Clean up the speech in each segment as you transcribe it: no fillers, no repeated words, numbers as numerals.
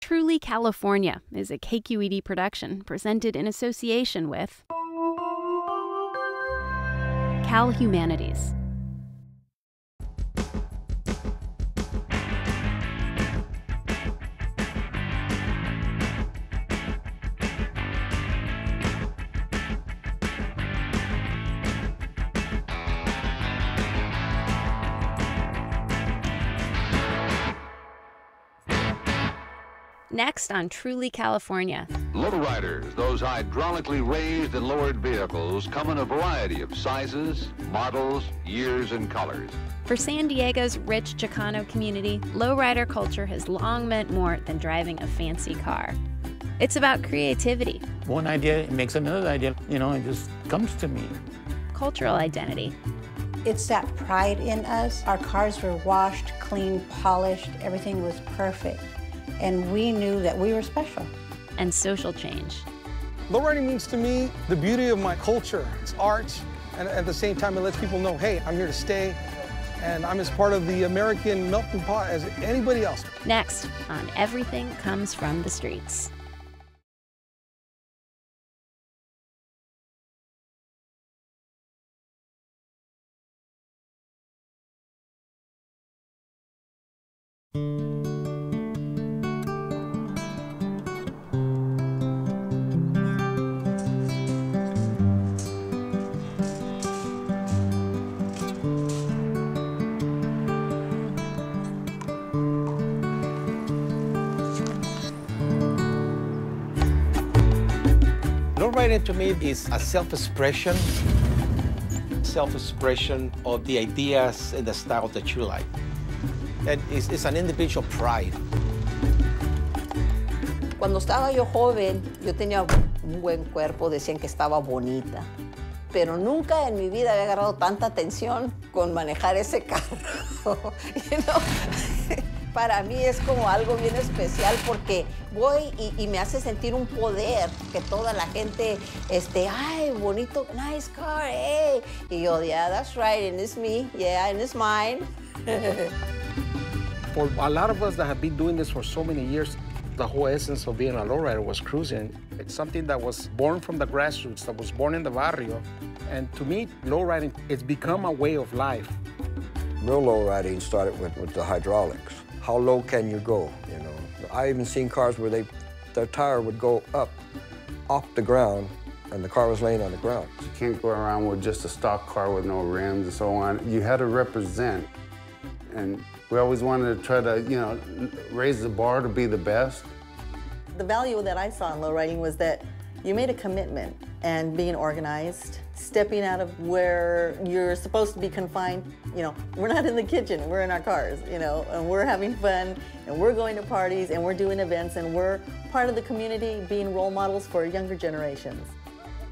Truly California is a KQED production presented in association with Cal Humanities. Next on Truly California. Lowriders, those hydraulically raised and lowered vehicles, come in a variety of sizes, models, years, and colors. For San Diego's rich Chicano community, lowrider culture has long meant more than driving a fancy car. It's about creativity. One idea makes another idea, it just comes to me. Cultural identity. It's that pride in us. Our cars were washed, clean, polished, everything was perfect. And we knew that we were special. And social change. Lowriding means to me the beauty of my culture. It's art, and at the same time it lets people know, hey, I'm here to stay, and I'm as part of the American melting pot as anybody else. Next on Everything Comes from the Streets. Lowriding to me is a self-expression of the ideas and the style that you like. And it's an individual pride. Cuando estaba yo joven, yo tenía un buen cuerpo, decían que estaba bonita. Pero nunca en mi vida había agarrado tanta atención con manejar ese carro. Para mí es como algo bien especial porque voy y me hace sentir un poder, que toda la gente, ay, bonito, nice car, hey. Y yo, yeah, that's right, and it's me, yeah, and it's mine. For a lot of us that have been doing this for so many years, the whole essence of being a lowrider was cruising. It's something that was born from the grassroots, that was born in the barrio. And to me, lowriding, it's become a way of life. Real lowriding started with the hydraulics. How low can you go, I even seen cars where their tire would go up off the ground and the car was laying on the ground. You can't go around with just a stock car with no rims and so on. You had to represent. And we always wanted to try to, raise the bar to be the best. The value that I saw in lowriding was that you made a commitment and being organized, stepping out of where you're supposed to be confined. We're not in the kitchen, we're in our cars, and we're having fun, and we're going to parties, and we're doing events, and we're part of the community, being role models for younger generations.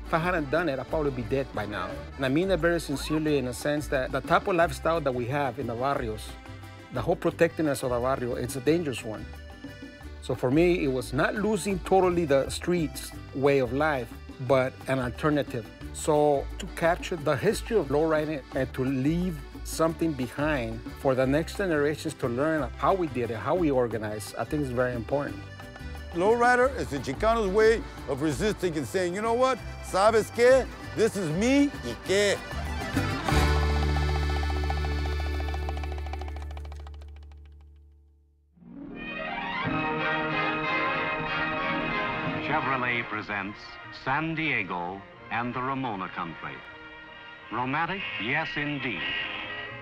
If I hadn't done it, I'd probably be dead by now. And I mean that very sincerely in a sense that the type of lifestyle that we have in the barrios, the whole protectiveness of the barrio, it's a dangerous one. So for me, it was not losing totally the streets way of life, but an alternative. So to capture the history of lowriding and to leave something behind for the next generations to learn how we did it, how we organized, I think is very important. Lowrider is the Chicano's way of resisting and saying, you know what, ¿sabes qué? This is me, y qué? Chevrolet presents San Diego and the Ramona country. Romantic, yes indeed,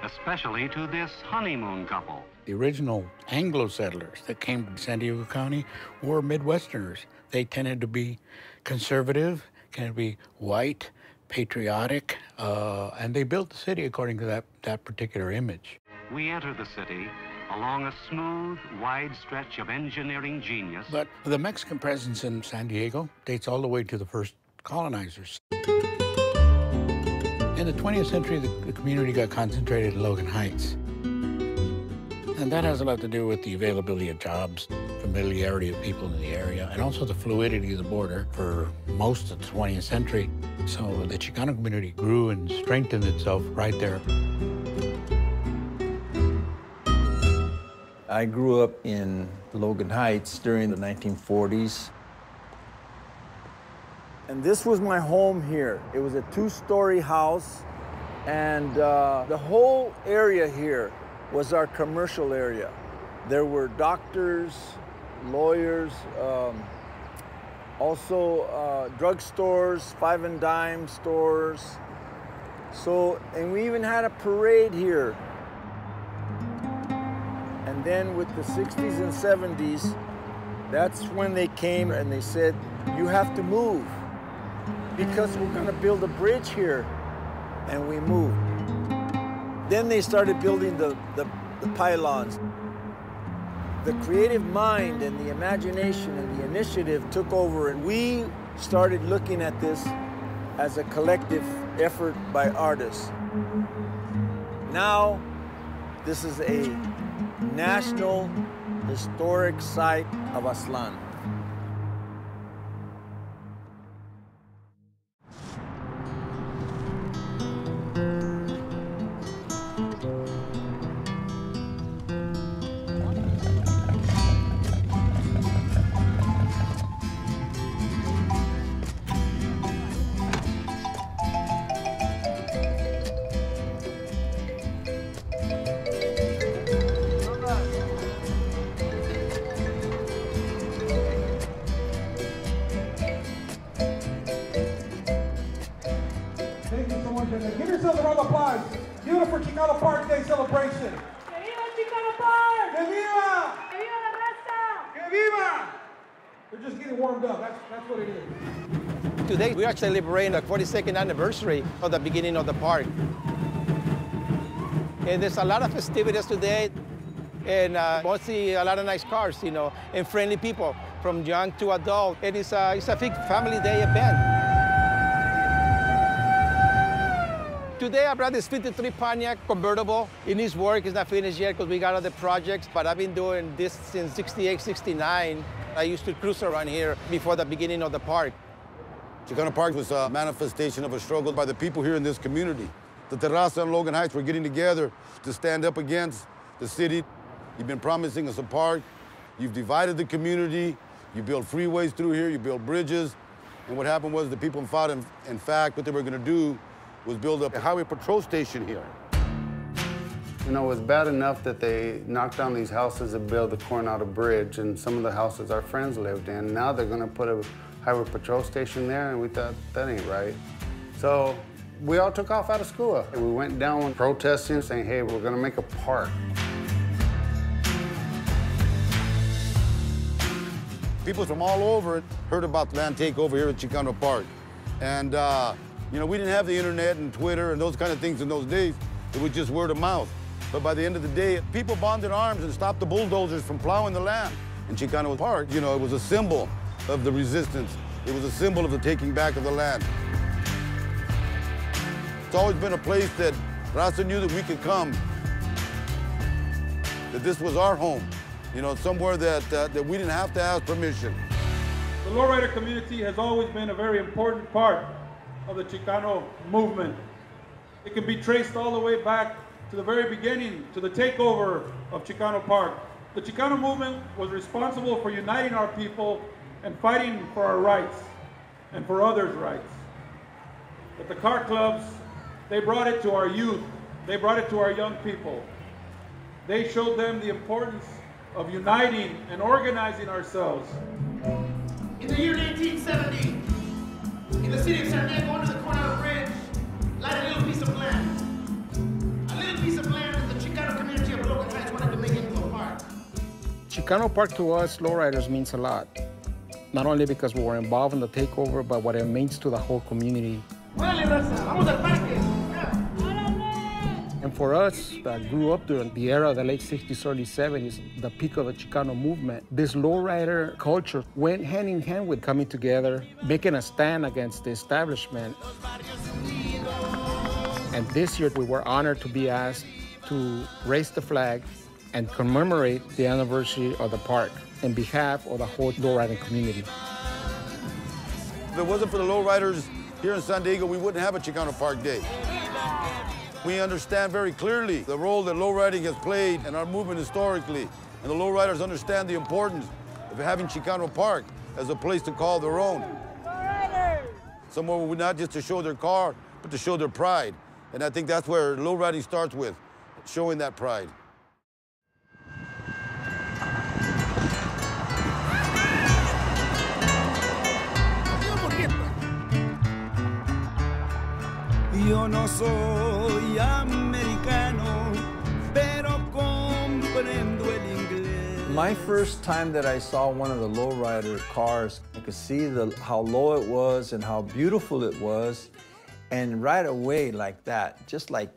especially to this honeymoon couple. The original Anglo settlers that came to San Diego County were Midwesterners. They tended to be conservative, tended to be white, patriotic, and they built the city according to that particular image. We enter the city along a smooth, wide stretch of engineering genius. But the Mexican presence in San Diego dates all the way to the first colonizers. In the 20th century, the community got concentrated in Logan Heights. And that has a lot to do with the availability of jobs, familiarity of people in the area, and also the fluidity of the border for most of the 20th century. So the Chicano community grew and strengthened itself right there. I grew up in Logan Heights during the 1940s. And this was my home here. It was a two-story house, and the whole area here was our commercial area. There were doctors, lawyers, also drugstores, five and dime stores. So, and we even had a parade here. And then with the 60s and 70s, that's when they came and they said, you have to move because we're gonna build a bridge here. And we moved. Then they started building the pylons. The creative mind and the imagination and the initiative took over, and we started looking at this as a collective effort by artists. Now, this is a National Historic Site of Aztlán. Give yourselves a round of applause. Give it for Chicano Park Day celebration. ¡Que viva Chicano Park! ¡Que viva! ¡Que viva la raza! ¡Que viva! They're just getting warmed up. That's what it is. Today, we're actually celebrating the 42nd anniversary of the beginning of the park. And there's a lot of festivities today, and mostly a lot of nice cars, you know, and friendly people, from young to adult. And it's a big family day event. Today, I brought this 53 Pontiac convertible. It needs work. It's not finished yet because we got other projects, but I've been doing this since 68, 69. I used to cruise around here before the beginning of the park. Chicano Park was a manifestation of a struggle by the people here in this community. The Terraza and Logan Heights were getting together to stand up against the city. You've been promising us a park. You've divided the community. You built freeways through here. You built bridges. And what happened was the people thought, in fact, what they were going to do was build up a highway patrol station here. You know, it was bad enough that they knocked down these houses and built the Coronado Bridge, and some of the houses our friends lived in. Now they're gonna put a highway patrol station there, and we thought, that ain't right. So we all took off out of school. And we went down protesting, saying, hey, we're gonna make a park. People from all over heard about land takeover here at Chicano Park. And you know, we didn't have the internet and Twitter and those kind of things in those days. It was just word of mouth. But by the end of the day, people bonded arms and stopped the bulldozers from plowing the land. And Chicano Park, you know, it was a symbol of the resistance. It was a symbol of the taking back of the land. It's always been a place that Raza knew that we could come, that this was our home, you know, somewhere that we didn't have to ask permission. The lowrider community has always been a very important part of the Chicano movement. It can be traced all the way back to the very beginning, to the takeover of Chicano Park. The Chicano movement was responsible for uniting our people and fighting for our rights and for others' rights. But the car clubs, they brought it to our youth. They brought it to our young people. They showed them the importance of uniting and organizing ourselves. In the year 1970, in the city of San Diego, under the Coronado Bridge, lied a little piece of land. A little piece of land that the Chicano community of Logan Heights wanted to make into a park. Chicano Park to us, lowriders, means a lot. Not only because we were involved in the takeover, but what it means to the whole community. And for us that grew up during the era of the late 60s, early 70s, the peak of the Chicano movement, this lowrider culture went hand in hand with coming together, making a stand against the establishment. And this year we were honored to be asked to raise the flag and commemorate the anniversary of the park on behalf of the whole lowriding community. If it wasn't for the lowriders here in San Diego, we wouldn't have a Chicano Park Day. We understand very clearly the role that lowriding has played in our movement historically. And the lowriders understand the importance of having Chicano Park as a place to call their own. Somewhere not just to show their car, but to show their pride. And I think that's where lowriding starts with, showing that pride. Yo no soy americano, pero comprendo el inglés. My first time that I saw one of the lowrider cars, I could see how low it was and how beautiful it was. And right away, like that, just like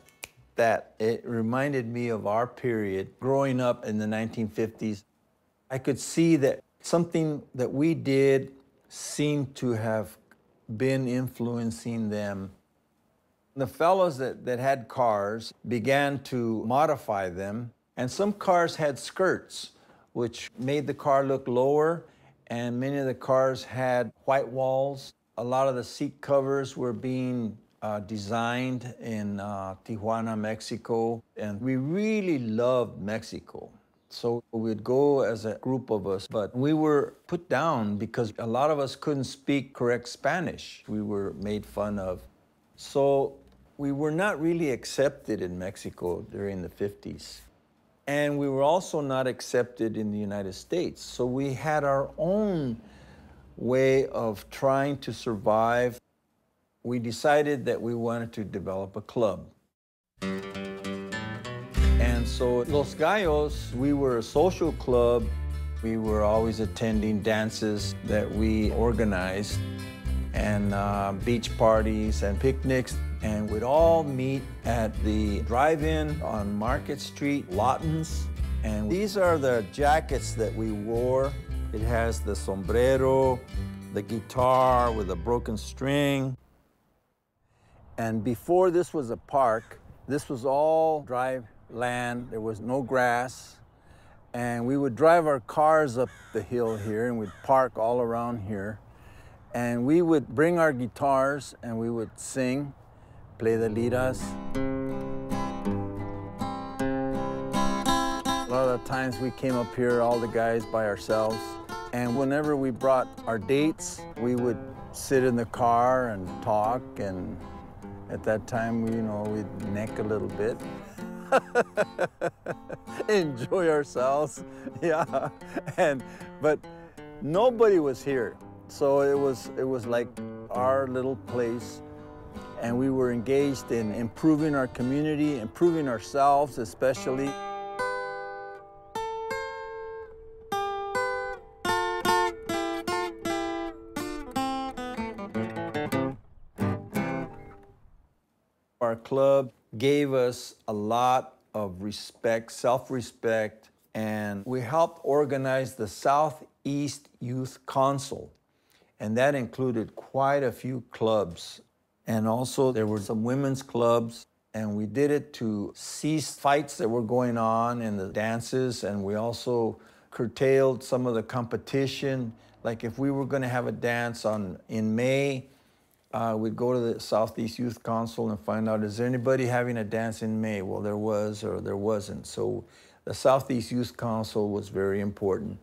that, it reminded me of our period growing up in the 1950s. I could see that something that we did seemed to have been influencing them. The fellows that had cars began to modify them, and some cars had skirts, which made the car look lower, and many of the cars had white walls. A lot of the seat covers were being designed in Tijuana, Mexico, and we really loved Mexico. So we'd go as a group of us, but we were put down because a lot of us couldn't speak correct Spanish. We were made fun of. So we were not really accepted in Mexico during the 50s. And we were also not accepted in the United States. So we had our own way of trying to survive. We decided that we wanted to develop a club. And so Los Gallos, we were a social club. We were always attending dances that we organized, and beach parties and picnics. And we'd all meet at the drive-in on Market Street, Lawton's. And these are the jackets that we wore. It has the sombrero, the guitar with a broken string. And before this was a park, this was all dry land. There was no grass. And we would drive our cars up the hill here, and we'd park all around here. And we would bring our guitars, and we would sing, play the liras. A lot of the times we came up here, all the guys by ourselves. And whenever we brought our dates, we would sit in the car and talk. And at that time, we'd neck a little bit. Enjoy ourselves, yeah. But nobody was here. So it was like our little place. And we were engaged in improving our community, improving ourselves especially. Our club gave us a lot of respect, self-respect, and we helped organize the Southeast Youth Council. And that included quite a few clubs. And also there were some women's clubs, and we did it to cease fights that were going on in the dances, and we also curtailed some of the competition. Like if we were going to have a dance in May, we'd go to the Southeast Youth Council and find out, is there anybody having a dance in May? Well, there was or there wasn't. So the Southeast Youth Council was very important.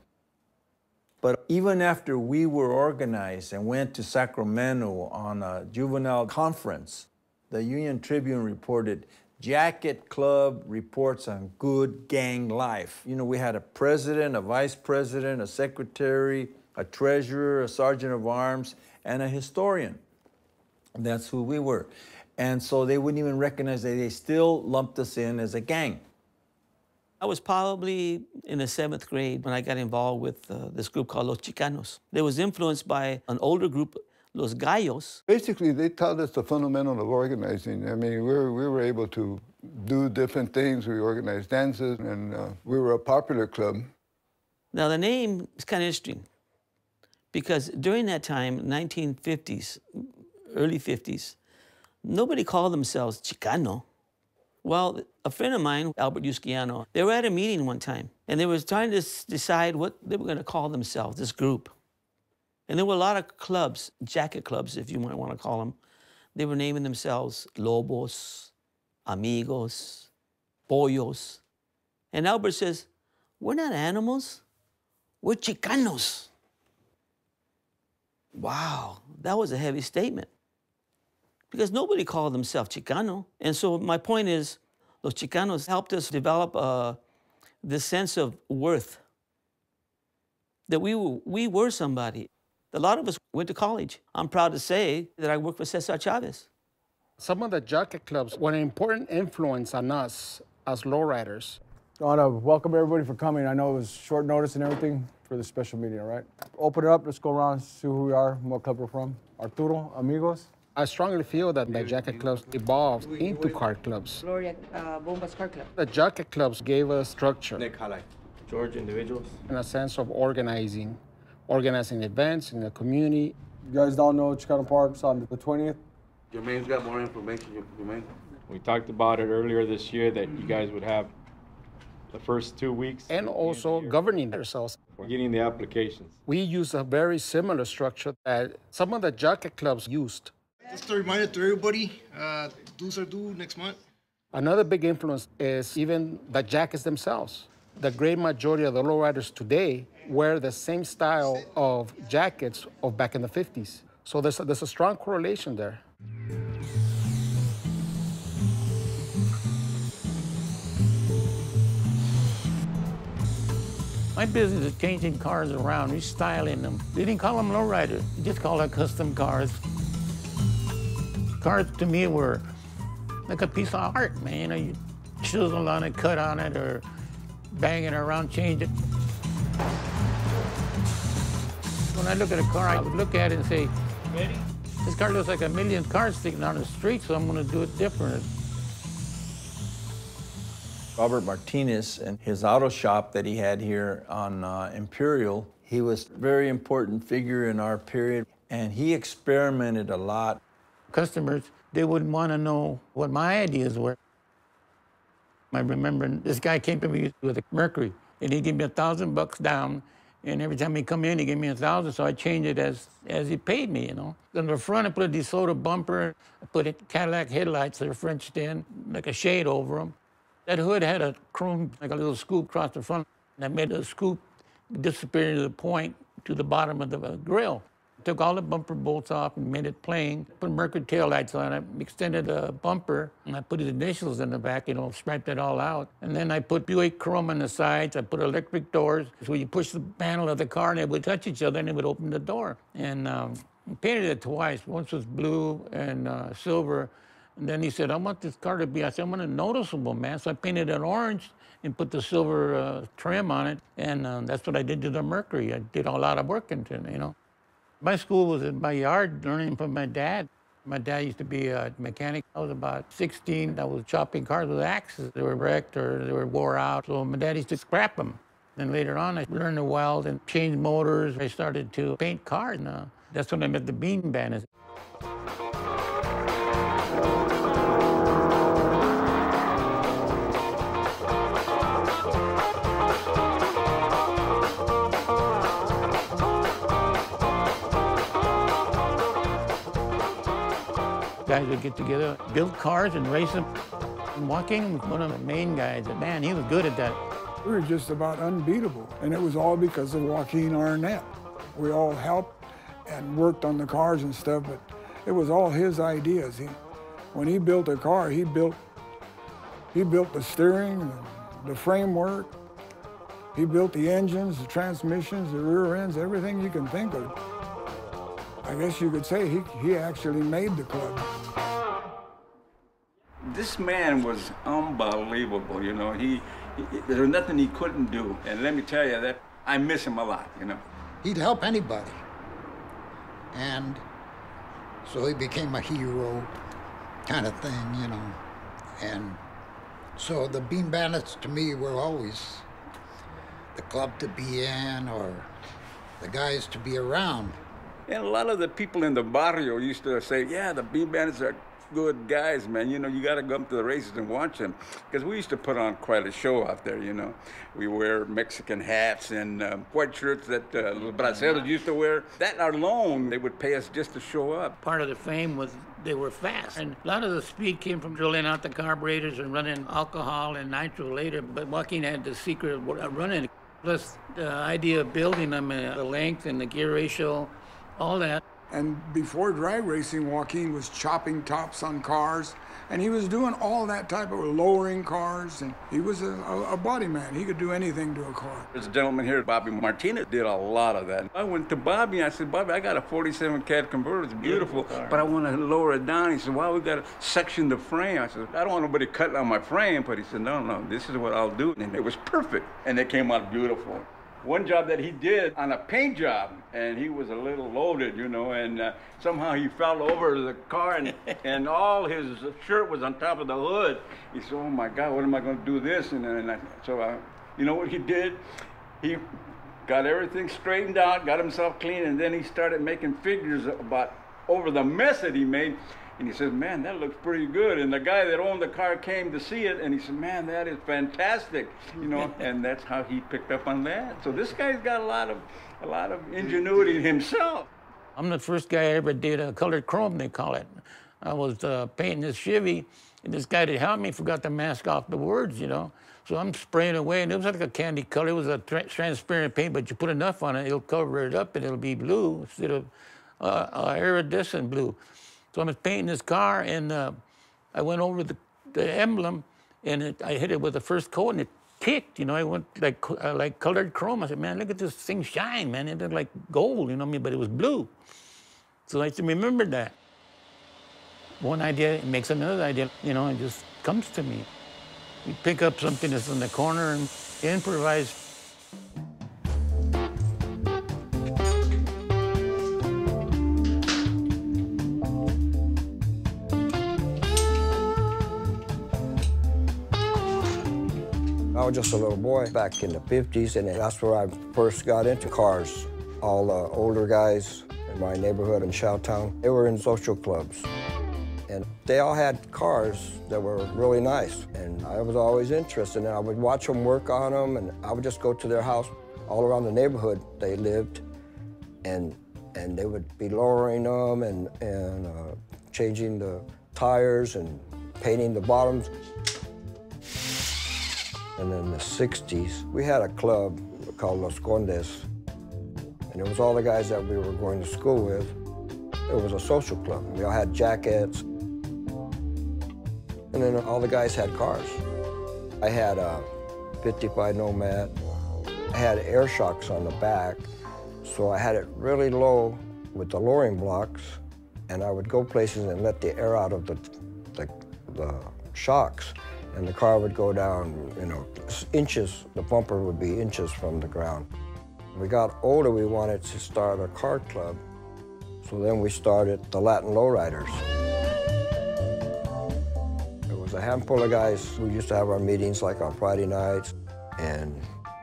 But even after we were organized and went to Sacramento on a juvenile conference, the Union Tribune reported, Jacket Club reports on good gang life. We had a president, a vice president, a secretary, a treasurer, a sergeant of arms, and a historian. That's who we were. And so they wouldn't even recognize that they still lumped us in as a gang. I was probably in the 7th grade when I got involved with this group called Los Chicanos. They was influenced by an older group, Los Gallos. Basically, they taught us the fundamental of organizing. I mean, we were able to do different things. We organized dances, and we were a popular club. Now, the name is kind of interesting because during that time, 1950s, early 50s, nobody called themselves Chicano. Well, a friend of mine, Albert Yusquiano, they were at a meeting one time, and they were trying to decide what they were going to call themselves, this group. And there were a lot of clubs, jacket clubs, if you might want to call them. They were naming themselves Lobos, Amigos, Pollos. And Albert says, We're not animals. We're Chicanos. Wow, that was a heavy statement. Because nobody called themselves Chicano. And so my point is, those Chicanos helped us develop this sense of worth, that we were somebody. A lot of us went to college. I'm proud to say that I worked for Cesar Chavez. Some of the jacket clubs were an important influence on us as lowriders. I want to welcome everybody for coming. I know it was short notice and everything for this special meeting, all right? Open it up, let's go around, see who we are, what club we're from. Arturo, amigos. I strongly feel that the jacket clubs evolved into car clubs. Gloria Bomba's Car Club. The jacket clubs gave us structure. Nick Highlight. George, individuals. And a sense of organizing events in the community. You guys don't know Chicano Park's on the 20th? Jermaine's got more information, Jermaine. We talked about it earlier this year that you guys would have the first 2 weeks. And also governing ourselves. We're getting the applications. We use a very similar structure that some of the jacket clubs used. Just a reminder to everybody, dues are due next month. Another big influence is even the jackets themselves. The great majority of the lowriders today wear the same style of jackets of back in the 50s. So there's a strong correlation there. My business is changing cars around, restyling them. They didn't call them lowriders, they just called them custom cars. Cars to me were like a piece of art, man. You know, you chisel on it, cut on it, or bang it around, change it. When I look at a car, I would look at it and say, this car looks like a million cars sticking on the street, so I'm gonna do it different. Robert Martinez and his auto shop that he had here on Imperial, he was a very important figure in our period, and he experimented a lot. Customers, they wouldn't want to know what my ideas were. I remember this guy came to me with a Mercury, and he gave me $1,000 down, and every time he come in, he gave me 1,000, so I changed it as he paid me, you know. On the front, I put a DeSoto bumper, I put Cadillac headlights that are Frenched in, like a shade over them. That hood had a chrome, like a little scoop across the front, and I made the scoop disappear to the point to the bottom of the grill. Took all the bumper bolts off and made it plain. Put Mercury taillights on it, extended the bumper, and I put his initials in the back, you know, striped it all out. And then I put Buick chrome on the sides. I put electric doors, so you push the panel of the car and they would touch each other and it would open the door. And I painted it twice. Once was blue and silver. And then he said, I want this car to be, I said, I want it noticeable, man. So I painted it orange and put the silver trim on it. And that's what I did to the Mercury. I did a lot of work into it, you know. My school was in my yard, learning from my dad. My dad used to be a mechanic. I was about 16. I was chopping cars with axes. They were wrecked or they were wore out. So my dad used to scrap them. Then later on, I learned to weld and change motors. I started to paint cars. And, that's when I met the Bean Bandits. Guys would get together, build cars and race them. And Joaquin was one of the main guys. Man, he was good at that. We were just about unbeatable, and it was all because of Joaquin Arnett. We all helped and worked on the cars and stuff, but it was all his ideas. When he built a car, he built the steering, the framework, he built the engines, the transmissions, the rear ends, everything you can think of. I guess you could say he actually made the club. This man was unbelievable, you know. There was nothing he couldn't do. And let me tell you that I miss him a lot, you know. He'd help anybody. And so he became a hero kind of thing, you know. And so the Bean Bandits to me were always the club to be in or the guys to be around. And a lot of the people in the barrio used to say, yeah, the Bean Bandits are good guys, man. You know, you got to go up to the races and watch them. Because we used to put on quite a show out there, you know. We wear Mexican hats and white shirts that los braceros used to wear. That alone, they would pay us just to show up. Part of the fame was they were fast. And a lot of the speed came from drilling out the carburetors and running alcohol and nitro later. But Joaquin had the secret of running. Plus the idea of building them, the length and the gear ratio, all that. And before drag racing, Joaquin was chopping tops on cars, and he was doing all that type of lowering cars, and he was a body man. He could do anything to a car. There's a gentleman here, Bobby Martinez, did a lot of that. I went to Bobby and I said, Bobby, I got a 47 CAD converter, it's beautiful, but I want to lower it down. He said, well, we got to section the frame. I said, I don't want nobody cutting on my frame, but he said, no, this is what I'll do. And it was perfect, and it came out beautiful. One job that he did on a paint job, and he was a little loaded, you know, and somehow he fell over the car, and all his shirt was on top of the hood. He said, oh my God, what am I going to do this? So you know what he did? He got everything straightened out, got himself clean, and then he started making figures about over the mess that he made. And he says, man, that looks pretty good. And the guy that owned the car came to see it, and he said, man, that is fantastic. You know, and that's how he picked up on that. So this guy's got a lot of ingenuity himself. I'm the first guy I ever did a colored chrome, they call it. I was painting this Chevy, and this guy that helped me forgot to mask off the words, you know. So I'm spraying away, and it was like a candy color. It was a transparent paint, but you put enough on it, it'll cover it up, and it'll be blue instead of iridescent blue. So I was painting this car, and I went over the emblem, and I hit it with the first coat, and it kicked. You know, I went like colored chrome. I said, man, look at this thing shine, man. It looked like gold, you know what I mean? But it was blue. So I said, remember that. One idea makes another idea. You know, it just comes to me. You pick up something that's in the corner and improvise. I was just a little boy back in the 50s, and that's where I first got into cars. All the older guys in my neighborhood in Chowtown, they were in social clubs. And they all had cars that were really nice, and I was always interested. And I would watch them work on them, and I would just go to their house. All around the neighborhood they lived, and they would be lowering them and changing the tires and painting the bottoms. And in the 60s, we had a club called Los Condes, and it was all the guys that we were going to school with. It was a social club. We all had jackets, and then all the guys had cars. I had a 55 Nomad. I had air shocks on the back, so I had it really low with the lowering blocks, and I would go places and let the air out of the shocks. And the car would go down, you know, inches. The bumper would be inches from the ground. When we got older, we wanted to start a car club. So then we started the Latin Lowriders. It was a handful of guys who used to have our meetings like on Friday nights, and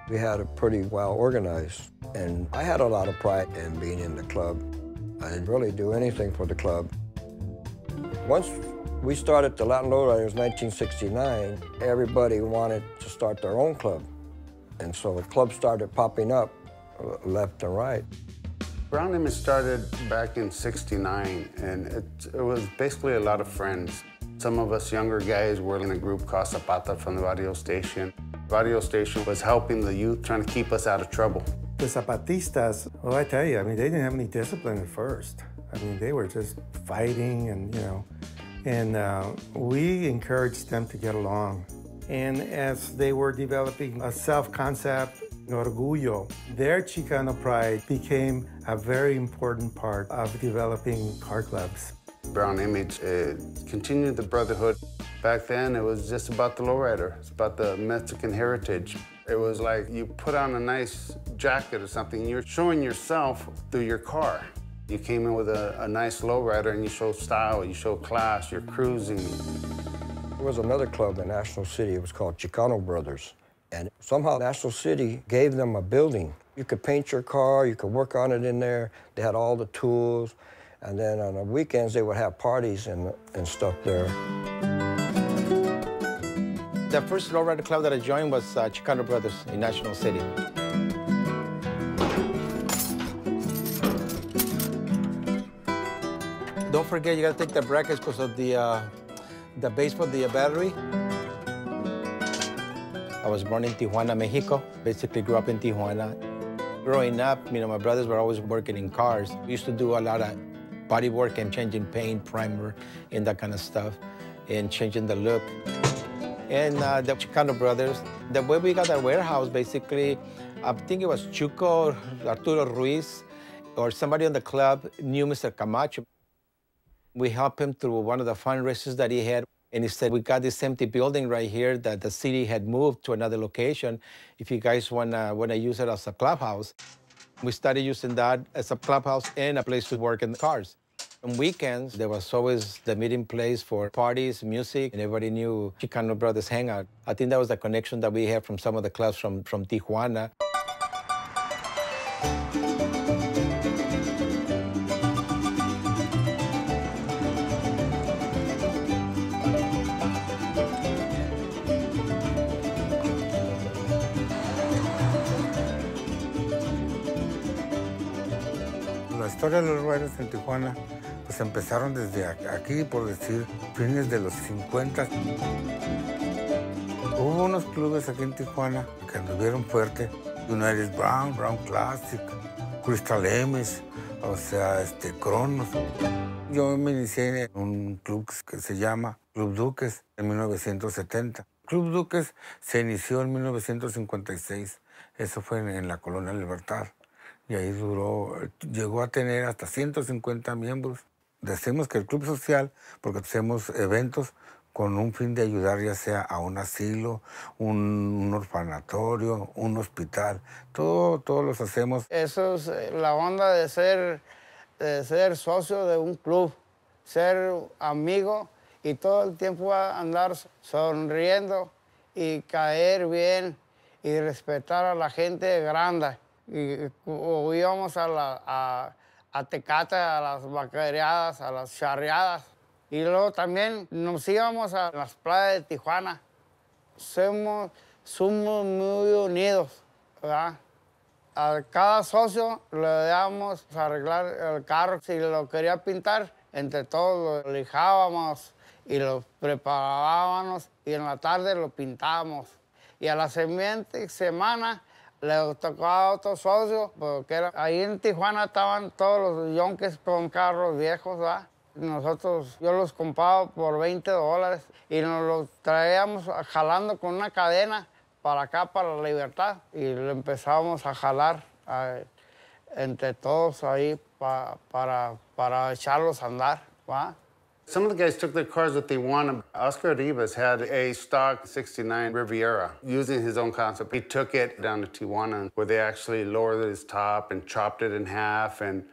we had it pretty well organized. And I had a lot of pride in being in the club. I didn't really do anything for the club. Once we started the Latin Lowriders in 1969, everybody wanted to start their own club. And so the clubs started popping up left and right. Brown Image started back in '69, and it was basically a lot of friends. Some of us younger guys were in a group called Zapata from the radio station. The radio station was helping the youth, trying to keep us out of trouble. The Zapatistas, well, I tell you, I mean, they didn't have any discipline at first. I mean, they were just fighting and, you know, and we encouraged them to get along. And as they were developing a self-concept, orgullo, their Chicano pride became a very important part of developing car clubs. Brown Image continued the brotherhood. Back then, it was just about the lowrider. It's about the Mexican heritage. It was like you put on a nice jacket or something, you're showing yourself through your car. You came in with a nice lowrider and you show style, you show class, you're cruising. There was another club in National City. It was called Chicano Brothers. And somehow National City gave them a building. You could paint your car, you could work on it in there. They had all the tools. And then on the weekends, they would have parties and stuff there. The first lowrider club that I joined was Chicano Brothers in National City. Don't forget, you gotta take the brackets because of the base for the battery. I was born in Tijuana, Mexico. Basically grew up in Tijuana. Growing up, my brothers were always working in cars. We used to do a lot of body work and changing paint, primer, and that kind of stuff, and changing the look. And the Chicano Brothers, the way we got our warehouse, basically, I think it was Chuco, Arturo Ruiz, or somebody on the club knew Mr. Camacho. We helped him through one of the fundraisers that he had. And he said, we got this empty building right here that the city had moved to another location. If you guys wanna use it as a clubhouse. We started using that as a clubhouse and a place to work in the cars. On weekends, there was always the meeting place for parties, music, and everybody knew Chicano Brothers Hangout. I think that was the connection that we had from some of the clubs from Tijuana. La historia de los lowriders en Tijuana, pues empezaron desde aquí, por decir, fines de los 50. Hubo unos clubes aquí en Tijuana que anduvieron fuerte. United Brown, Brown Classic, Crystal M's, o sea, Cronos. Yo me inicié en un club que se llama Club Duques en 1970. Club Duques se inició en 1956. Eso fue en la Colonia Libertad. Y ahí llegó a tener hasta 150 miembros. Decimos que el club social, porque hacemos eventos con un fin de ayudar ya sea a un asilo, un orfanatorio, un hospital. Todos los hacemos. Eso es la onda de ser socio de un club, ser amigo y todo el tiempo andar sonriendo y caer bien y respetar a la gente grande. Y íbamos a Tecate, a las vaquereadas, a las charreadas. Y luego también nos íbamos a las playas de Tijuana. Somos muy unidos, ¿verdad? A cada socio le dábamos a arreglar el carro. Si lo quería pintar, entre todos lo lijábamos y lo preparábamos y en la tarde lo pintábamos. Y a la siguiente semana le tocaba a otro socio, porque ahí en Tijuana estaban todos los yonques con carros viejos, ¿verdad? Yo los compraba por $20 y nos los traíamos jalando con una cadena para acá, para la Libertad. Y lo empezábamos a jalar entre todos ahí para echarlos a andar, ¿verdad? Some of the guys took their cars that they wanted. Oscar Rivas had a stock 69 Riviera using his own concept. He took it down to Tijuana where they actually lowered his top and chopped it in half and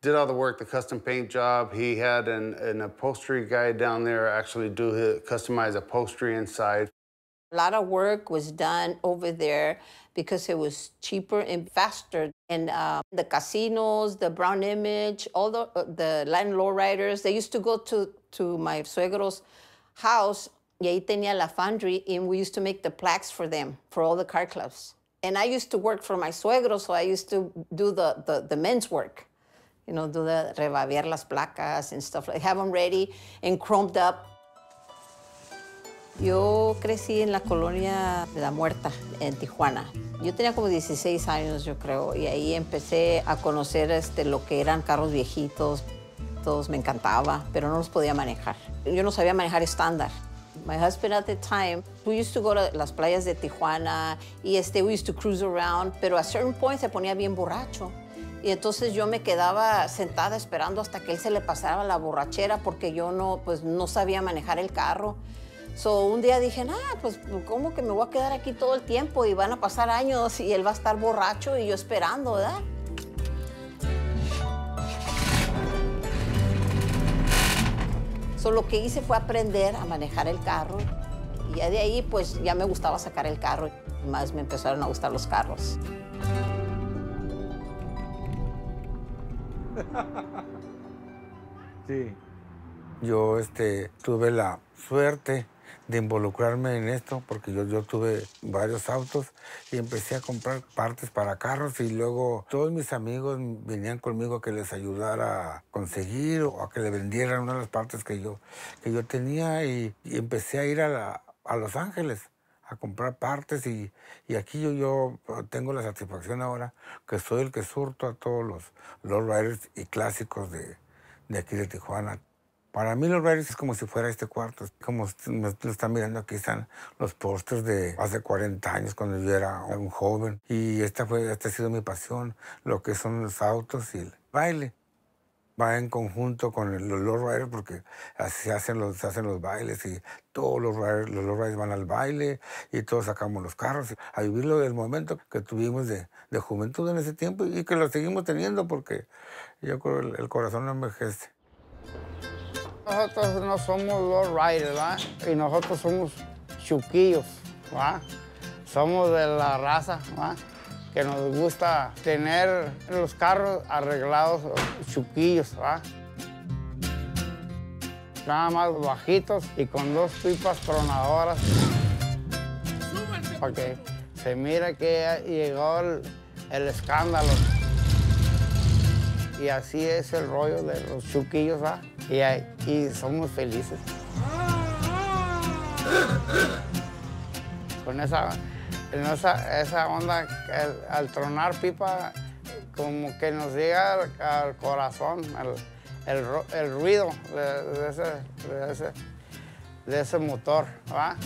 did all the work, the custom paint job. He had an upholstery guy down there actually do his customized upholstery inside. A lot of work was done over there because it was cheaper and faster. And the casinos, the Brown Image, all the Latin lowriders, they used to go to my suegro's house, y ahí tenía la foundry, and we used to make the plaques for them, for all the car clubs. And I used to work for my suegro, so I used to do the men's work. You know, do the rebaviar las placas and stuff, like have them ready and chromed up. Yo crecí en la colonia de la Muerta, en Tijuana. Yo tenía como 16 años, yo creo, y ahí empecé a conocer lo que eran carros viejitos. Todos me encantaba, pero no los podía manejar. Yo no sabía manejar estándar. My husband at the time, we used to go to las playas de Tijuana, y we used to cruise around, pero a certain point se ponía bien borracho. Y entonces yo me quedaba sentada esperando hasta que él se le pasara la borrachera porque yo no sabía manejar el carro. So, un día dije, pues, ¿cómo que me voy a quedar aquí todo el tiempo? Y van a pasar años y él va a estar borracho y yo esperando, ¿verdad? So, lo que hice fue aprender a manejar el carro. Y ya de ahí, pues, ya me gustaba sacar el carro. Y más me empezaron a gustar los carros. Sí. Yo tuve la suerte de involucrarme en esto porque yo tuve varios autos y empecé a comprar partes para carros y luego todos mis amigos venían conmigo a que les ayudara a conseguir o a que le vendieran una de las partes que yo tenía y empecé a ir a Los Ángeles a comprar partes y aquí yo tengo la satisfacción ahora que soy el que surto a todos los lowriders y clásicos de aquí de Tijuana. Para mí los lowriders es como si fuera este cuarto, como me lo están mirando aquí están los pósters de hace 40 años cuando yo era un joven y esta ha sido mi pasión, lo que son los autos y el baile. Va en conjunto con los lowriders porque así se hacen los bailes y todos los lowriders van al baile y todos sacamos los carros a vivirlo del momento que tuvimos de juventud en ese tiempo y que lo seguimos teniendo porque yo creo el corazón no envejece. Nosotros no somos lowriders, ¿verdad? Y nosotros somos chuquillos, ¿verdad? Somos de la raza, ¿verdad? Que nos gusta tener los carros arreglados, chuquillos, ¿verdad? Nada más bajitos y con 2 pipas tronadoras. Porque se mira que llegó el escándalo. Y así es el rollo de los chuquillos, ¿verdad? Y somos felices. Con esa onda, al tronar pipa, como que nos llega al corazón el ruido de ese motor, ¿va?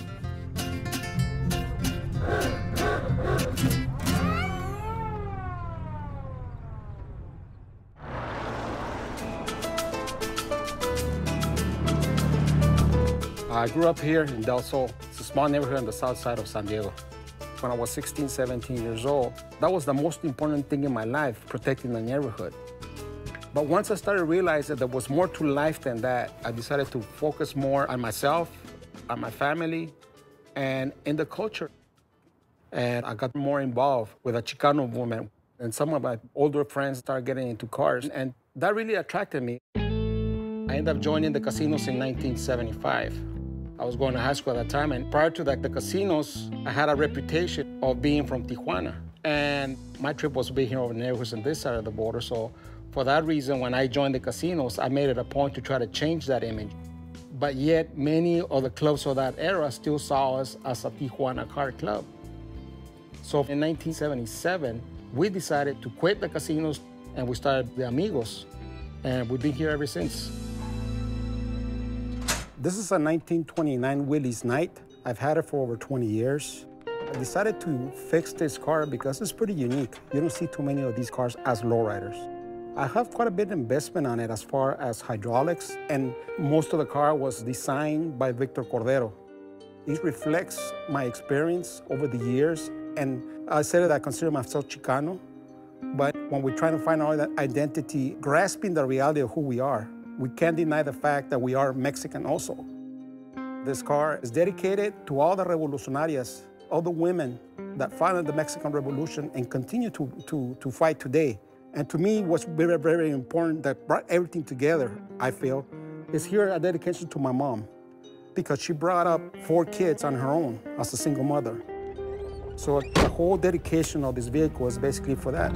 I grew up here in Del Sol. It's a small neighborhood on the south side of San Diego. When I was 16, 17 years old, that was the most important thing in my life, protecting the neighborhood. But once I started realizing that there was more to life than that, I decided to focus more on myself, on my family, and in the culture. And I got more involved with the Chicano movement. And some of my older friends started getting into cars, and that really attracted me. I ended up joining the casinos in 1975. I was going to high school at that time, and prior to that, the casinos, I had a reputation of being from Tijuana. And my trip was to be here over the neighborhoods on this side of the border, so for that reason, when I joined the casinos, I made it a point to try to change that image. But yet, many of the clubs of that era still saw us as a Tijuana car club. So in 1977, we decided to quit the casinos, and we started the Amigos, and we've been here ever since. This is a 1929 Willys Knight. I've had it for over 20 years. I decided to fix this car because it's pretty unique. You don't see too many of these cars as lowriders. I have quite a bit of investment on it as far as hydraulics, and most of the car was designed by Victor Cordero. It reflects my experience over the years, and I said that I consider myself Chicano, but when we're trying to find our identity, grasping the reality of who we are, we can't deny the fact that we are Mexican also. This car is dedicated to all the revolucionarias, all the women that fought in the Mexican Revolution and continue to fight today. And to me, what's very, very important that brought everything together, I feel, is here a dedication to my mom, because she brought up 4 kids on her own as a single mother. So the whole dedication of this vehicle is basically for that.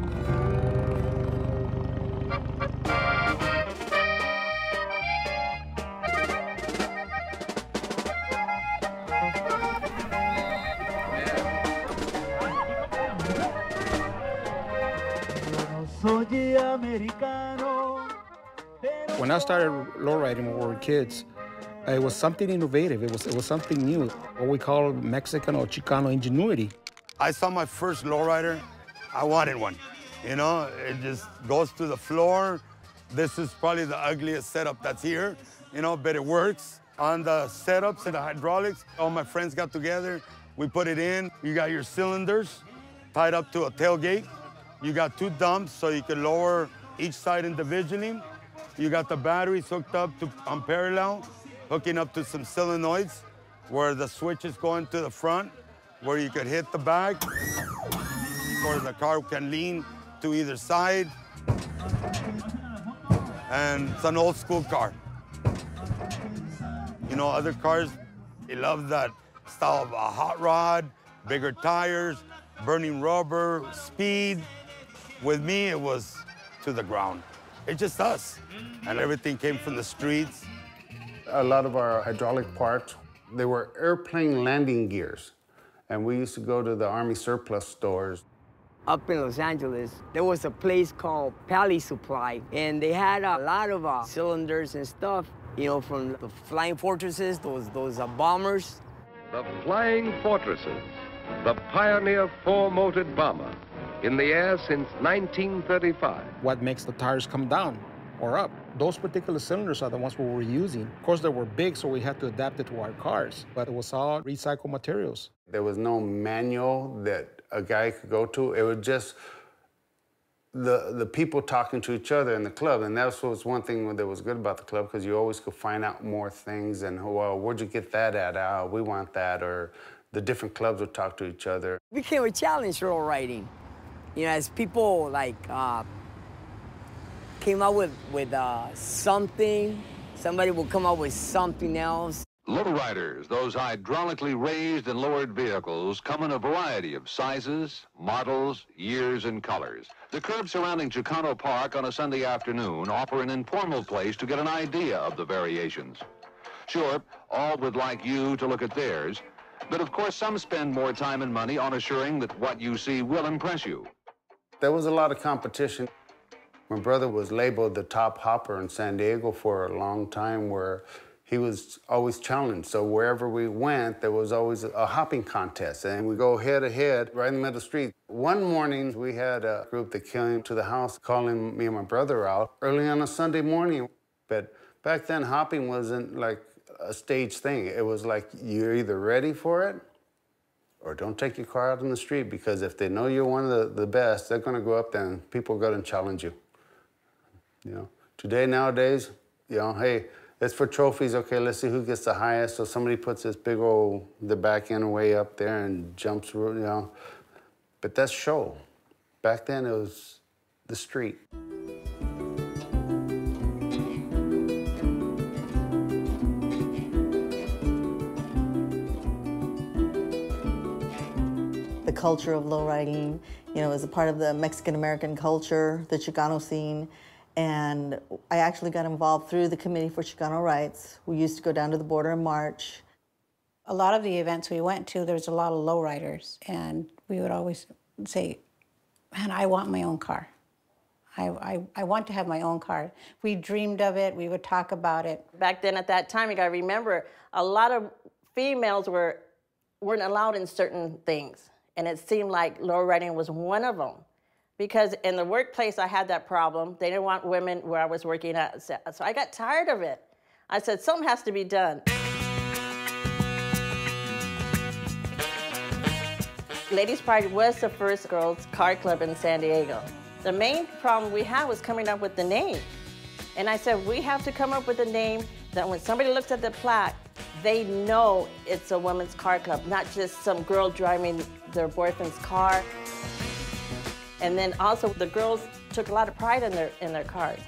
When I started lowriding when we were kids, it was something innovative. It was something new, what we call Mexican or Chicano ingenuity. I saw my first lowrider. I wanted one. You know, it just goes to the floor. This is probably the ugliest setup that's here, you know, but it works. On the setups and the hydraulics, all my friends got together. We put it in. You got your cylinders tied up to a tailgate. You got 2 dumps so you can lower each side individually. You got the batteries hooked up on parallel, hooking up to some solenoids where the switch is going to the front, where you could hit the back, or the car can lean to either side. and it's an old school car. You know, other cars, they love that style of a hot rod, bigger tires, burning rubber, speed. With me, it was to the ground. It's just us. And everything came from the streets. A lot of our hydraulic parts, they were airplane landing gears. And we used to go to the Army surplus stores. Up in Los Angeles, there was a place called Pally Supply, and they had a lot of cylinders and stuff, you know, from the Flying Fortresses, those bombers. The Flying Fortresses, the pioneer four-motored bomber, in the air since 1935. What makes the tires come down or up? Those particular cylinders are the ones we were using. Of course, they were big, so we had to adapt it to our cars, but it was all recycled materials. There was no manual that a guy could go to. It was just the people talking to each other in the club, and that was one thing that was good about the club, because you always could find out more things, and, well, where'd you get that at? We want that, or the different clubs would talk to each other. It became a challenge, low riding. You know, as people, like, came up with something, somebody would come up with something else. Lowriders, those hydraulically raised and lowered vehicles, come in a variety of sizes, models, years, and colors. The curb surrounding Chicano Park on a Sunday afternoon offer an informal place to get an idea of the variations. Sure, all would like you to look at theirs, but of course some spend more time and money on assuring that what you see will impress you. There was a lot of competition. My brother was labeled the top hopper in San Diego for a long time, where he was always challenged. So wherever we went, there was always a hopping contest, and we go head to head right in the middle of the street. One morning, we had a group that came to the house calling me and my brother out early on a Sunday morning. But back then, hopping wasn't like a stage thing. It was like, you're either ready for it or don't take your car out in the street, because if they know you're one of the best, they're gonna go up there and people are gonna challenge you. You know, today, nowadays, you know, hey, it's for trophies. Okay, let's see who gets the highest. So somebody puts this big old, the back end way up there and jumps, you know. But that's show. Back then, it was the street. The culture of lowriding, you know, is a part of the Mexican-American culture, the Chicano scene. And I actually got involved through the Committee for Chicano Rights. We used to go down to the border and march. A lot of the events we went to, there was a lot of lowriders, and we would always say, man, I want my own car. I want to have my own car. We dreamed of it, we would talk about it. Back then, at that time, you gotta remember, a lot of females weren't allowed in certain things, and it seemed like lowriding was one of them. Because in the workplace, I had that problem. They didn't want women where I was working at. So I got tired of it. I said, something has to be done. Ladies Pride was the first girls' car club in San Diego. The main problem we had was coming up with the name. And I said, we have to come up with a name that when somebody looks at the plaque, they know it's a women's car club, not just some girl driving their boyfriend's car. And then also the girls took a lot of pride in their cars.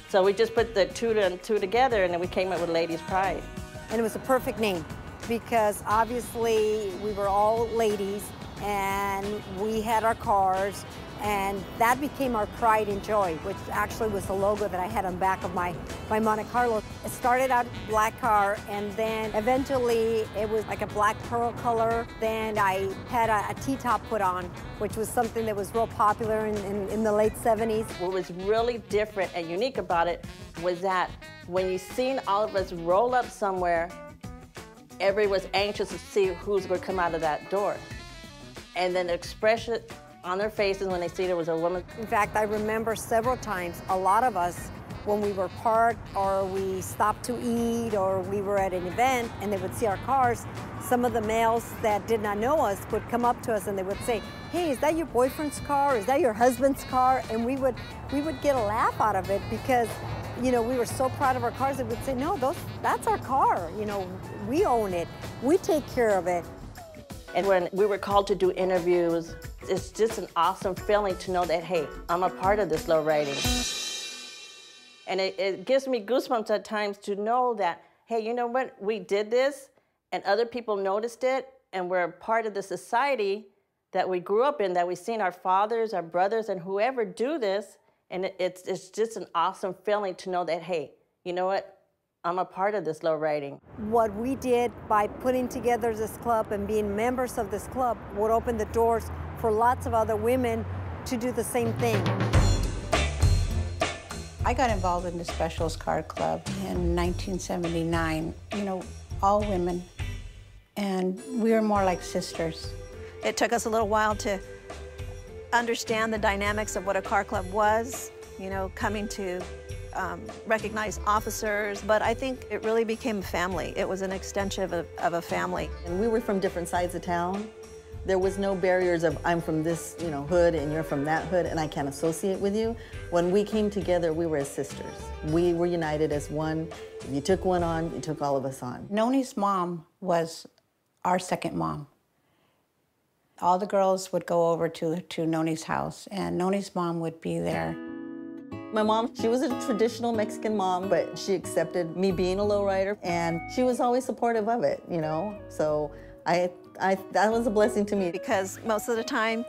So we just put the two and two together, and then we came up with Ladies Pride. And it was a perfect name, because obviously we were all ladies and we had our cars, and that became our pride and joy, which actually was the logo that I had on the back of my Monte Carlo. It started out black car, and then eventually it was like a black pearl color. Then I had a T-top put on, which was something that was real popular in the late 70s. What was really different and unique about it was that when you seen all of us roll up somewhere, everyone was anxious to see who's going to come out of that door. And then the expression on their faces when they see there was a woman. In fact, I remember several times, a lot of us, when we were parked or we stopped to eat or we were at an event and they would see our cars, some of the males that did not know us would come up to us and they would say, hey, is that your boyfriend's car? Is that your husband's car? And we would get a laugh out of it, because, you know, we were so proud of our cars. They would say, no, that's our car. You know, we own it. We take care of it. And when we were called to do interviews, it's just an awesome feeling to know that, hey, I'm a part of this lowriding. And it gives me goosebumps at times to know that, hey, you know what? We did this, and other people noticed it, and we're a part of the society that we grew up in, that we've seen our fathers, our brothers, and whoever do this, and it's just an awesome feeling to know that, hey, you know what? I'm a part of this low riding. What we did by putting together this club and being members of this club would open the doors for lots of other women to do the same thing. I got involved in the Specials Card Club in 1979. You know, all women, and we were more like sisters. It took us a little while to understand the dynamics of what a car club was, you know, coming to recognize officers, but I think it really became a family. It was an extension of a family. And we were from different sides of town. There was no barriers of I'm from this, you know, hood and you're from that hood and I can't associate with you. When we came together, we were as sisters. We were united as one. If you took one on, you took all of us on. Noni's mom was our second mom. All the girls would go over to Noni's house, and Noni's mom would be there. My mom, she was a traditional Mexican mom, but she accepted me being a lowrider, and she was always supportive of it, you know? So that was a blessing to me. Because most of the time,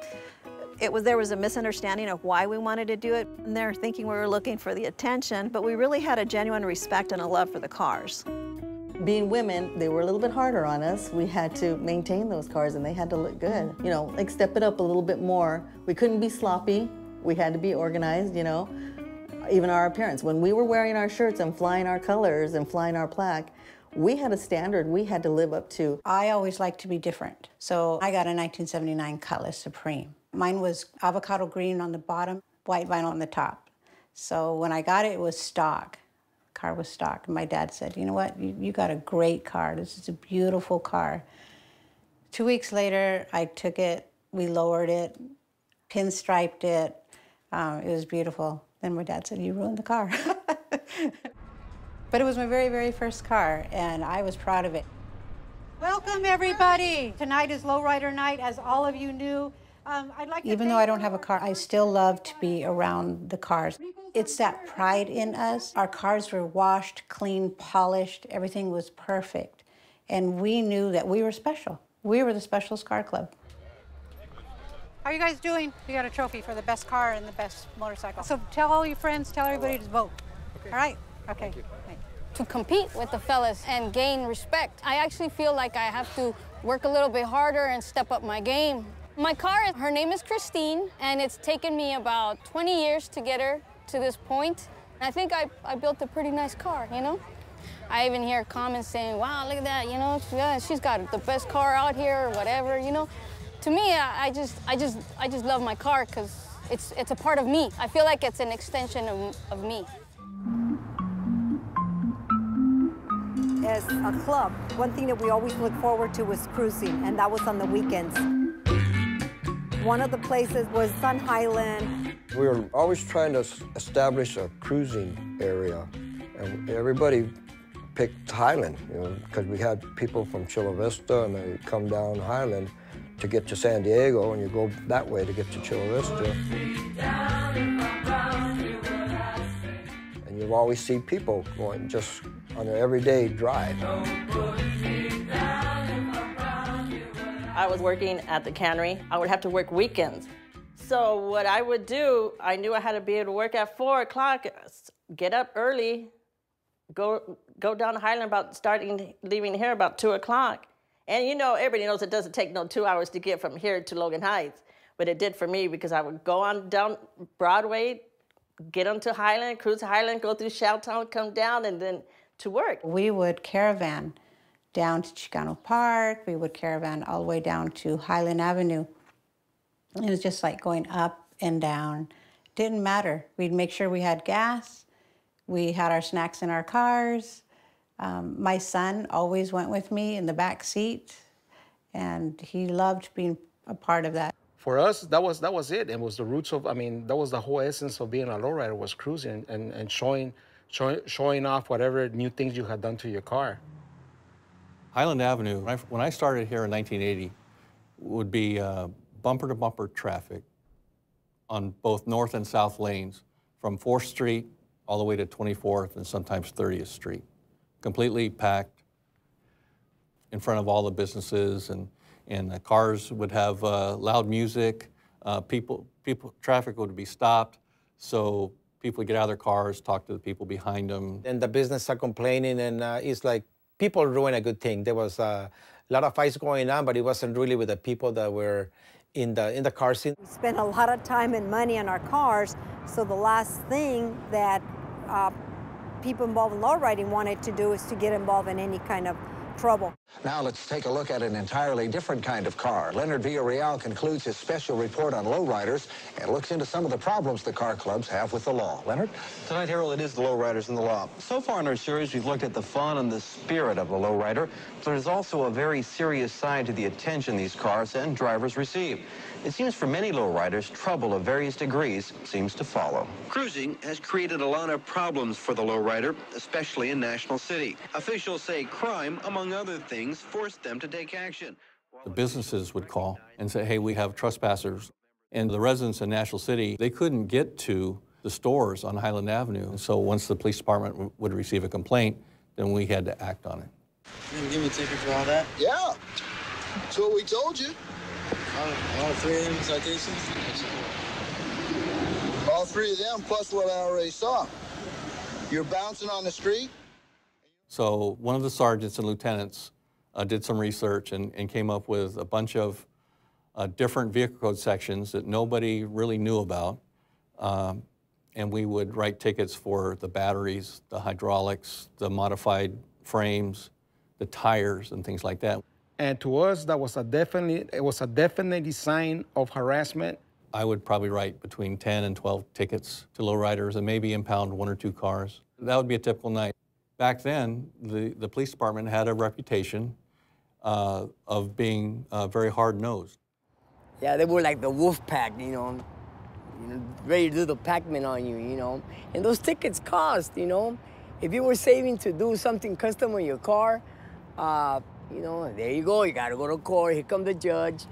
there was a misunderstanding of why we wanted to do it, and they're thinking we were looking for the attention, but we really had a genuine respect and a love for the cars. Being women, they were a little bit harder on us. We had to maintain those cars, and they had to look good. You know, like step it up a little bit more. We couldn't be sloppy. We had to be organized, you know. Even our appearance. When we were wearing our shirts and flying our colors and flying our plaque, we had a standard we had to live up to. I always liked to be different. So I got a 1979 Cutlass Supreme. Mine was avocado green on the bottom, white vinyl on the top. So when I got it, it was stock. The car was stock. And my dad said, you know what, you got a great car. This is a beautiful car. 2 weeks later, I took it, we lowered it, pinstriped it. It was beautiful. Then my dad said, you ruined the car. But it was my very, very first car, and I was proud of it. Welcome, everybody. Tonight is Lowrider Night, as all of you knew. I'd like to Even though I don't have a car, I still love to be around the cars. It's that pride in us. Our cars were washed, clean, polished. Everything was perfect. And we knew that we were special. We were the Specials Car Club. How are you guys doing? We got a trophy for the best car and the best motorcycle. So tell all your friends, tell everybody to vote. Okay. All right? Okay. To compete with the fellas and gain respect, I actually feel like I have to work a little bit harder and step up my game. My car, her name is Christine, and it's taken me about 20 years to get her to this point. I think I built a pretty nice car, you know? I even hear comments saying, wow, look at that, you know, yeah, she's got the best car out here or whatever, you know? To me, I just love my car because it's a part of me. I feel like it's an extension of me. As a club, one thing that we always looked forward to was cruising, and that was on the weekends. One of the places was Sun Highland. We were always trying to establish a cruising area, and everybody picked Highland, you know, because we had people from Chula Vista, and they come down Highland to get to San Diego, and you go that way to get to Chula Vista. And you always see people going just on their everyday drive. I was working at the cannery. I would have to work weekends. So what I would do, I knew I had to be able to work at 4 o'clock, get up early, go down to Highland leaving here about 2 o'clock. And you know, everybody knows it doesn't take no 2 hours to get from here to Logan Heights, but it did for me because I would go on down Broadway, get onto Highland, cruise Highland, go through Shelltown, come down, and then to work. We would caravan down to Chicano Park. We would caravan all the way down to Highland Avenue. It was just like going up and down. Didn't matter. We'd make sure we had gas. We had our snacks in our cars. My son always went with me in the back seat, and he loved being a part of that. For us, that was it. It was the roots of, I mean, that was the whole essence of being a lowrider, was cruising and showing off whatever new things you had done to your car. Highland Avenue, when I started here in 1980, would be bumper-to-bumper traffic on both north and south lanes from 4th Street all the way to 24th and sometimes 30th Street. Completely packed in front of all the businesses, and the cars would have loud music. Traffic would be stopped, so people would get out of their cars, talk to the people behind them. And the business are complaining, and it's like people ruin a good thing. There was a lot of fights going on, but it wasn't really with the people that were in the car scene. We spent a lot of time and money on our cars, so the last thing that people involved in lowriding wanted to do is to get involved in any kind of trouble. Now let's take a look at an entirely different kind of car. Leonard Villarreal concludes his special report on lowriders and looks into some of the problems the car clubs have with the law. Leonard? Tonight, Harold, it is the lowriders and the law. So far in our series, we've looked at the fun and the spirit of the lowrider, but there's also a very serious side to the attention these cars and drivers receive. It seems for many lowriders, trouble of various degrees seems to follow. Cruising has created a lot of problems for the lowrider, especially in National City. Officials say crime, among other things, forced them to take action. The businesses would call and say, hey, we have trespassers. And the residents in National City, they couldn't get to the stores on Highland Avenue. And so once the police department would receive a complaint, then we had to act on it. You gonna give me a ticket for all that? Yeah, that's what we told you. All three of them citations? All three of them, plus what I already saw. You're bouncing on the street? So one of the sergeants and lieutenants did some research and came up with a bunch of different vehicle code sections that nobody really knew about. And we would write tickets for the batteries, the hydraulics, the modified frames, the tires, and things like that. And to us, that was it was a definite sign of harassment. I would probably write between 10 and 12 tickets to lowriders and maybe impound 1 or 2 cars. That would be a typical night. Back then, the police department had a reputation of being very hard-nosed. Yeah, they were like the wolf pack, you know, ready to do the Pac-Man on you, you know. And those tickets cost, you know. If you were saving to do something custom on your car, you know, there you go. You got to go to court. Here comes the judge,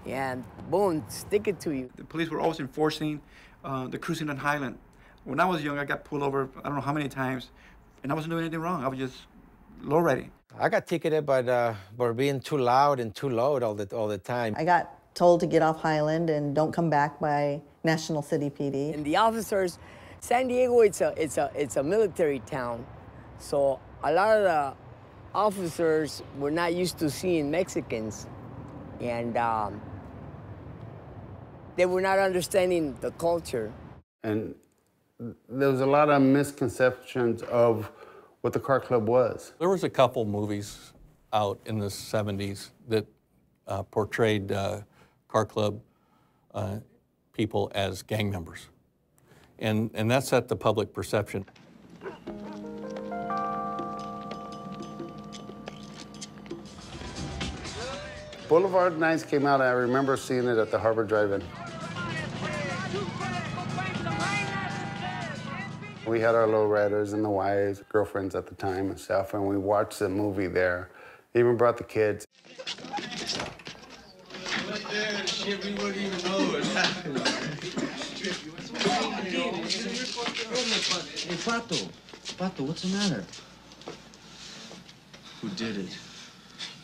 and boom, stick it to you. The police were always enforcing the cruising on Highland. When I was young, I got pulled over, I don't know how many times, and I wasn't doing anything wrong. I was just lowriding. I got ticketed, but for being too loud and too loud all the time. I got told to get off Highland and don't come back by National City PD. And the officers, San Diego, it's a military town, so a lot of the officers were not used to seeing Mexicans, and they were not understanding the culture. And there was a lot of misconceptions of what the car club was. There was a couple movies out in the 70s that portrayed car club people as gang members. And that set the public perception. Boulevard Nights came out, I remember seeing it at the Harbor Drive-In. We had our lowriders and the wives, girlfriends at the time and stuff, and we watched the movie there. Even brought the kids. Shit, we wouldn't even know what happened. Hey, Pato, what's the matter? Who did it?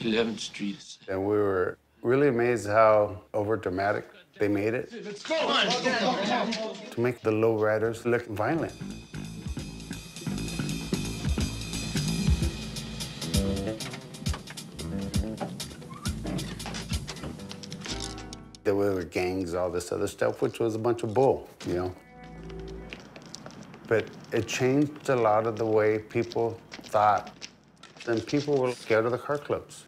11th Street. And we were really amazed how over-dramatic they made it. Let's go! To make the lowriders look violent. There were gangs, all this other stuff, which was a bunch of bull, you know. But it changed a lot of the way people thought. And people were scared of the car clubs.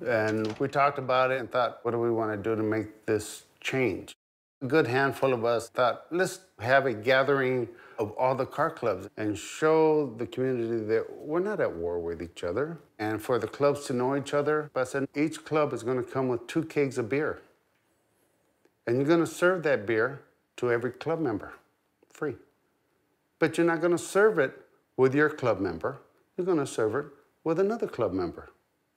And we talked about it and thought, what do we want to do to make this change? A good handful of us thought, let's have a gathering of all the car clubs and show the community that we're not at war with each other. And for the clubs to know each other, I said, each club is going to come with 2 kegs of beer. And you're going to serve that beer to every club member, free. But you're not going to serve it with your club member. You're going to serve it with another club member.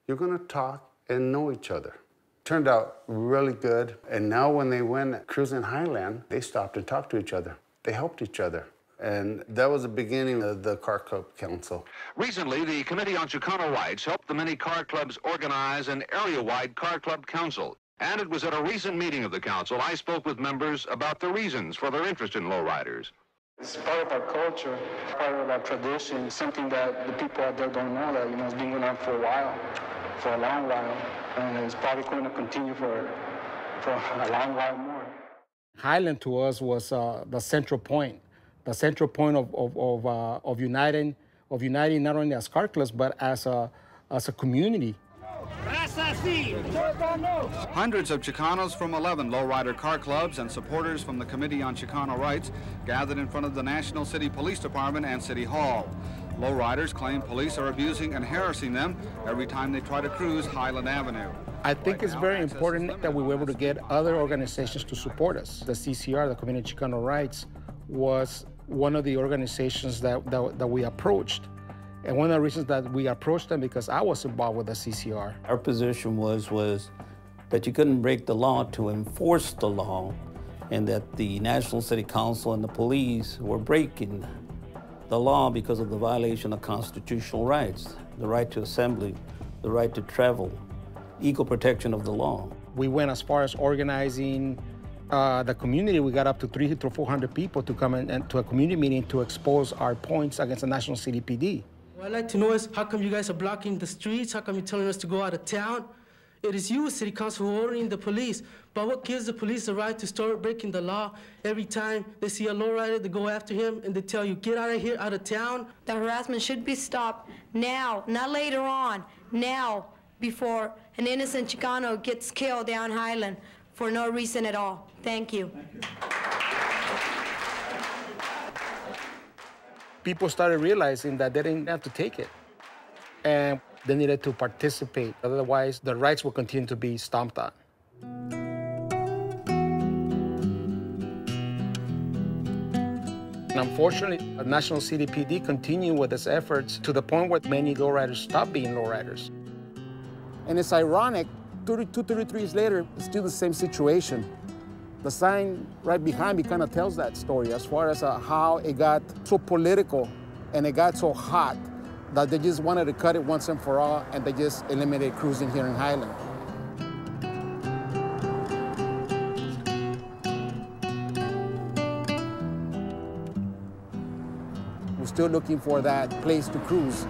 You're going to talk and know each other. Turned out really good. And now when they went cruising Highland, they stopped and talked to each other. They helped each other. And that was the beginning of the Car Club Council. Recently, the Committee on Chicano Rights helped the many car clubs organize an area-wide car club council. And it was at a recent meeting of the council I spoke with members about the reasons for their interest in lowriders. It's part of our culture, part of our tradition, something that the people out there don't know that, it's been going on for a while, for a long while, and it's probably going to continue for a long while more. Highland to us was the central point of uniting not only as car clubs, but as a community. Hundreds of Chicanos from 11 lowrider car clubs and supporters from the Committee on Chicano Rights gathered in front of the National City Police Department and City Hall. Lowriders claim police are abusing and harassing them every time they try to cruise Highland Avenue. I think it's very important that we were able to get other organizations to support us. The CCR, the Committee on Chicano Rights, was one of the organizations that we approached. And one of the reasons that we approached them because I was involved with the CCR. Our position was that you couldn't break the law to enforce the law, and that the National City Council and the police were breaking the law because of the violation of constitutional rights, the right to assembly, the right to travel, equal protection of the law. We went as far as organizing the community. We got up to 300 to 400 people to come and to a community meeting to expose our points against the National City PD. What I'd like to know is how come you guys are blocking the streets? How come you're telling us to go out of town? It is you, City Council, who are ordering the police. But what gives the police the right to start breaking the law every time they see a lowrider, they go after him and they tell you, get out of here, out of town? The harassment should be stopped now, not later on, now, before an innocent Chicano gets killed down Highland for no reason at all. Thank you. People started realizing that they didn't have to take it, and they needed to participate. Otherwise, the rights will continue to be stomped on. And unfortunately, the National City PD continued with its efforts to the point where many lowriders stopped being lowriders. And it's ironic, 32, 33 years later, it's still the same situation. The sign right behind me kind of tells that story as far as how it got so political and it got so hot that they just wanted to cut it once and for all, and they just eliminated cruising here in Highland. We're still looking for that place to cruise.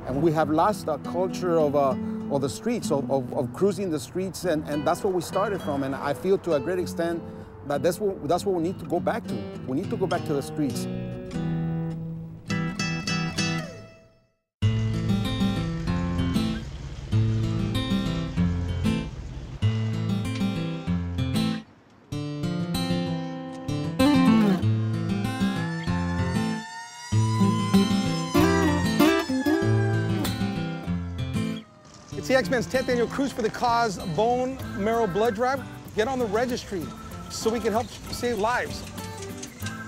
And we have lost the culture of the streets, of cruising the streets, and that's where we started from. And I feel to a great extent that that's what we need to go back to. We need to go back to the streets. It's the X-Men's 10th annual Cruise for the Cause Bone Marrow Blood Drive. Get on the registry so we can help save lives.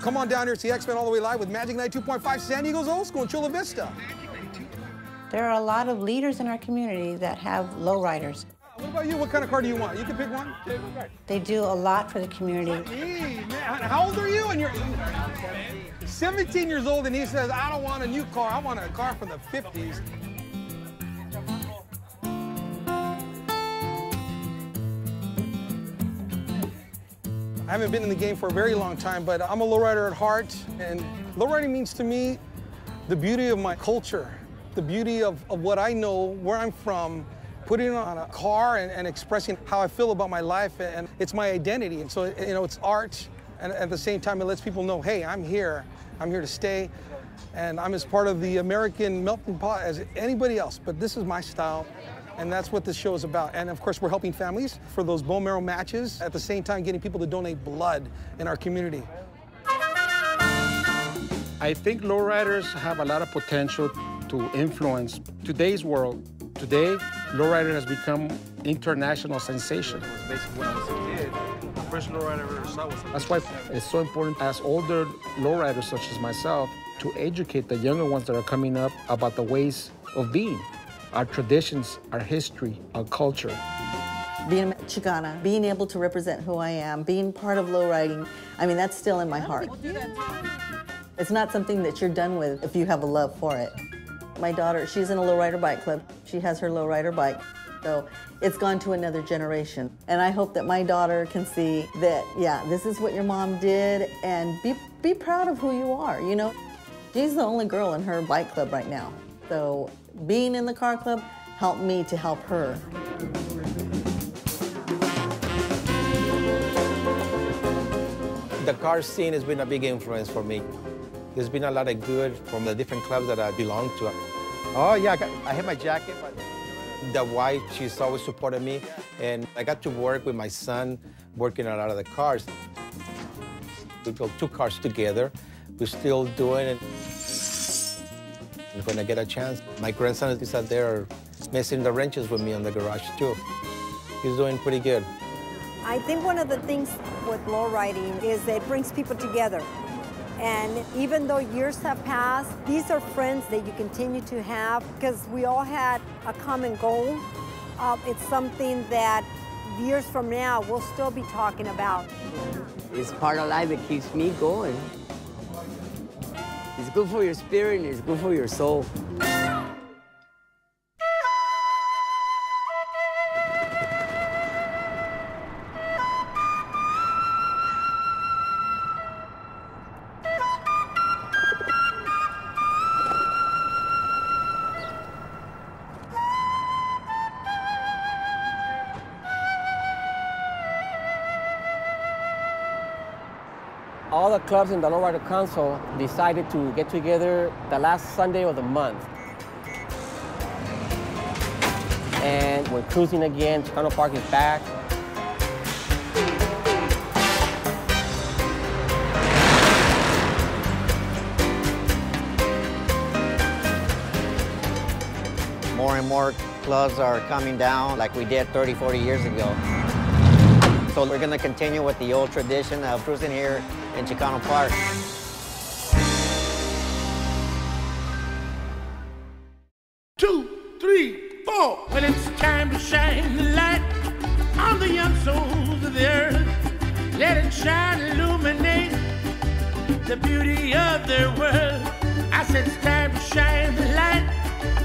Come on down here, it's the X-Men all the way live with Magic 92.5 San Diego's Old School in Chula Vista. There are a lot of leaders in our community that have lowriders. What about you? What kind of car do you want? You can pick one. They do a lot for the community. Hey, man, how old are you? And you're 17 years old, and he says, I don't want a new car. I want a car from the 50s. I haven't been in the game for a very long time, but I'm a lowrider at heart, and lowriding means to me the beauty of my culture, the beauty of what I know, where I'm from, putting it on a car and expressing how I feel about my life, and it's my identity. And so, it's art, and at the same time, it lets people know, hey, I'm here to stay, and I'm as part of the American melting pot as anybody else, but this is my style. And that's what this show is about. And of course, we're helping families for those bone marrow matches, at the same time getting people to donate blood in our community. I think lowriders have a lot of potential to influence today's world. Today, lowrider has become international sensation. Basically, when I was a kid, the first lowrider I ever saw was... That's why it's so important as older lowriders such as myself to educate the younger ones that are coming up about the ways of being. Our traditions, our history, our culture. Being Chicana, being able to represent who I am, being part of lowriding, I mean, that's still in my heart. It's not something that you're done with if you have a love for it. My daughter, she's in a lowrider bike club. She has her lowrider bike. So it's gone to another generation. And I hope that my daughter can see that, yeah, this is what your mom did, and be proud of who you are, you know? She's the only girl in her bike club right now. So being in the car club helped me to help her. The car scene has been a big influence for me. There's been a lot of good from the different clubs that I belong to. Oh yeah, I have my jacket. But the wife, she's always supported me. And I got to work with my son, working on a lot of the cars. We built 2 cars together. We're still doing it. When I get a chance, my grandson is out there messing the wrenches with me on the garage too. He's doing pretty good. I think one of the things with lowriding is that it brings people together. And even though years have passed, these are friends that you continue to have because we all had a common goal. It's something that years from now we'll still be talking about. It's part of life that keeps me going. It's good for your spirit and it's good for your soul. All the clubs in the Lowrider Council decided to get together the last Sunday of the month. And we're cruising again. Chicano Park is back. More and more clubs are coming down like we did 30, 40 years ago. So we're going to continue with the old tradition of cruising here in Chicano Park. Two, three, four. Well, it's time to shine the light on the young souls of the earth. Let it shine, illuminate the beauty of their world. I said it's time to shine the light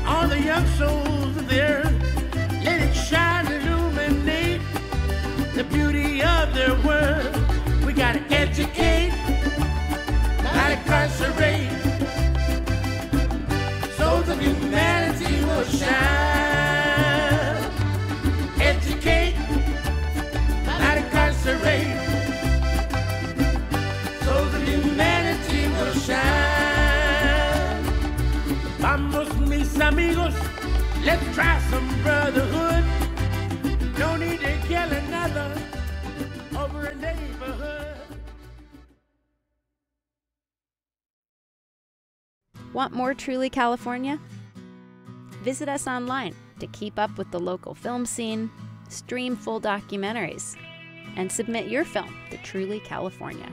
on the young souls of the earth. Let it shine, illuminate the beauty of their world. We gotta educate, not incarcerate. Souls of humanity will shine. Educate, not incarcerate. Souls of humanity will shine. Vamos, mis amigos, let's try some brotherhood. No need to kill another over a neighborhood. Want more Truly California? Visit us online to keep up with the local film scene, stream full documentaries, and submit your film to Truly California.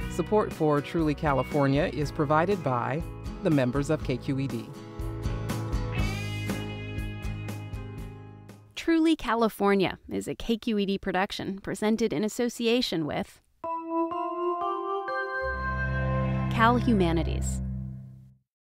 Support for Truly California is provided by the members of KQED. Truly California is a KQED production presented in association with Cal Humanities.